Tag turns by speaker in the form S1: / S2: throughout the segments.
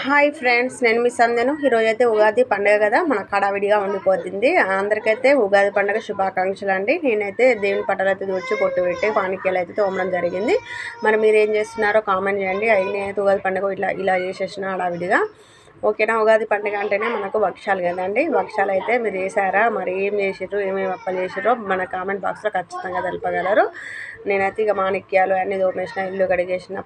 S1: Hi friends, నేను మీ సంధ్యను. ఈరోజైతే ఉగాది పండుగ కదా, మనకు హడావిడిగా ఉండిపోతుంది. అందరికైతే ఉగాది పండుగ శుభాకాంక్షలు అండి. నేనైతే దేవుని పట్టాలు అయితే దూర్చి బొట్టు పెట్టి పానికీలు అయితే తోమడం జరిగింది. మరి మీరు ఏం చేస్తున్నారో కామెంట్ చేయండి. నేనైతే ఉగాది పండుగ ఇలా చేసేసిన హడావిడిగా. ఓకేనా. ఉగాది పండుగ అంటేనే మనకు భక్షాలు కదండి. భక్షాలు అయితే మీరు చేశారా, మరి ఏం చేసిర్రు, ఏమేమి అప్పలు చేసిర్రో మన కామెంట్ బాక్స్లో ఖచ్చితంగా తెలపగలరు. నేనైతే ఇక మాణిక్యాలు అన్నీ తోమేసిన, ఇల్లు కడిగేసిన,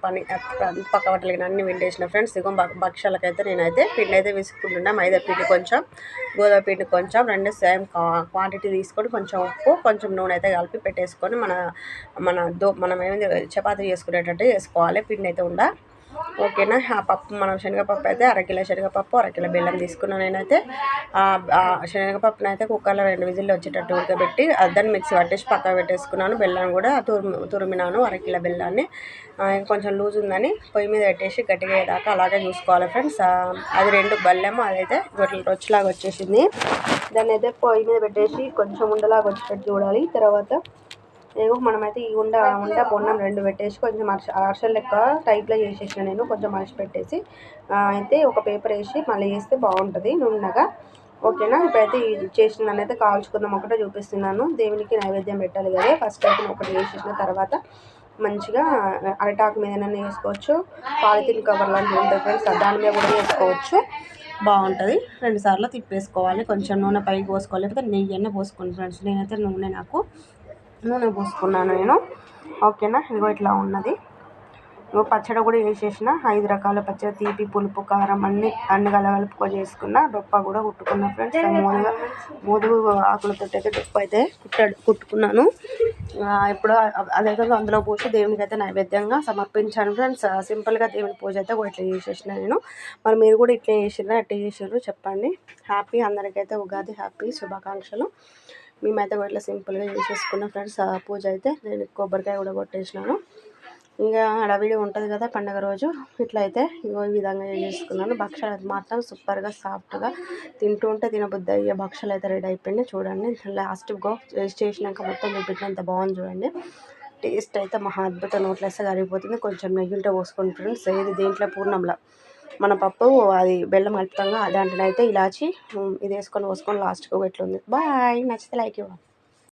S1: పక్క బట్టలు అన్నీ విండేసిన ఫ్రెండ్స్. ఇక భక్షాలకైతే నేనైతే పిండి అయితే విసుకుంటున్నా. మైదా పిండి కొంచెం, గోధుమ పిండి కొంచెం, రెండు సేమ్ క్వాంటిటీ తీసుకొని కొంచెం ఉప్పు, కొంచెం నూనె అయితే కలిపి పెట్టేసుకొని మనం ఏమైంది చపాతీ చేసుకునేటట్టు చేసుకోవాలి. పిండి అయితే ఉండ. ఓకేనా. ఆ పప్పు మనం శనగపప్పు అయితే అరకిలో శనగపప్పు, అరకిలో బెల్లం తీసుకున్నాను. నేనైతే శనగపప్పును అయితే కుక్కర్లో 2 విజిల్లు వచ్చేటట్టు ఉడకబెట్టి దాన్ని మిక్సీ పట్టేసి పక్కకు పెట్టేసుకున్నాను. బెల్లం కూడా తురిమినాను, అరకిలో బెల్లాన్ని. కొంచెం లూజ్ ఉందని పొయ్యి మీద పెట్టేసి గట్టిగా అయ్యేదాకా అలాగే చూసుకోవాలి ఫ్రెండ్స్. అది 2 బెల్లము అదైతే రొచ్చులాగా వచ్చేసింది. దాన్ని అయితే పొయ్యి మీద పెట్టేసి కొంచెం ఉండలాగా వచ్చేటట్టు చూడాలి. తర్వాత మనమైతే ఈ ఉండ బొన్నం 2 పెట్టేసి కొంచెం అరిసెలు లెక్క టైప్లో చేసేసిన. నేను కొంచెం మనిషి పెట్టేసి అయితే ఒక పేపర్ వేసి మళ్ళీ వేస్తే బాగుంటుంది నున్నగా. ఓకేనా. ఇప్పుడైతే చేసిన దాన్ని అయితే కాల్చుకుందాం. ఒకటే చూపిస్తున్నాను. దేవునికి నైవేద్యం పెట్టాలి కదా. ఫస్ట్ అయితే ఒకటి వేసేసిన తర్వాత మంచిగా అరటాకు మీద వేసుకోవచ్చు. పాలిథిన్ కవర్ లాంటివి ఉంటాయి ఫ్రెండ్స్, దాని మీద కూడా వేసుకోవచ్చు. బాగుంటుంది. 2 సార్లు తిప్పేసుకోవాలి. కొంచెం నూనె పైకి పోసుకోవాలి, లేకపోతే నెయ్యి పోసుకోండి ఫ్రెండ్స్. నేనైతే నూనె పోసుకున్నాను నేను. ఓకేనా. ఇదిగో ఇట్లా ఉన్నది. పచ్చడి కూడా వేసేసిన. 5 రకాల పచ్చడి, తీపి, పులుపు, కారం అన్ని కలుపుకొని చేసుకున్న. డొప్ప కూడా కుట్టుకున్నా ఫ్రెండ్స్. మోదుగు ఆకులతో అయితే డొప్ప అయితే కుట్టుకున్నాను. ఇప్పుడు అదైతే అందులో పోసి దేవునికి అయితే నైవేద్యంగా సమర్పించాను ఫ్రెండ్స్. సింపుల్గా దేవుని పూజ అయితే ఇట్లా చేసేసిన నేను. మరి మీరు కూడా ఇట్లా చేసినా ఎట్లా చేసారు చెప్పండి. హ్యాపీ అందరికైతే ఉగాది హ్యాపీ శుభాకాంక్షలు. మేమైతే ఇట్లా సింపుల్గా చేసేసుకున్నాం ఫ్రెండ్స్. పూజ అయితే నేను కొబ్బరికాయ కూడా కొట్టేసినాను. ఇంకా హడావిడి ఉంటుంది కదా పండుగ రోజు. ఇట్లా అయితే ఈ విధంగా చేసుకున్నాను. భక్షాలు అయితే మాత్రం సూపర్గా సాఫ్ట్గా తింటుంటే తినబుద్ధి అయ్యే భక్షాలు అయితే రెడీ అయిపోయినాయి. చూడండి. లాస్ట్గా చేసినాక మొత్తం చూపించినంత బాగుంది చూడండి. టేస్ట్ అయితే మహా అద్భుతం. నోట్లో వేస్తే కరిగిపోతుంది. కొంచెం నెయ్యి ఉంటే పోసుకోండి ఫ్రెండ్స్. ఇది దీంట్లో పూర్ణంలో మన పప్పు అది బెల్లం కలుపుతాంగా దాంట్లో అయితే ఇలాచి ఇది వేసుకొని పోసుకొని లాస్ట్గా ఎట్లుంది. బాయ్. నచ్చితే లైక్ ఇవ్వండి.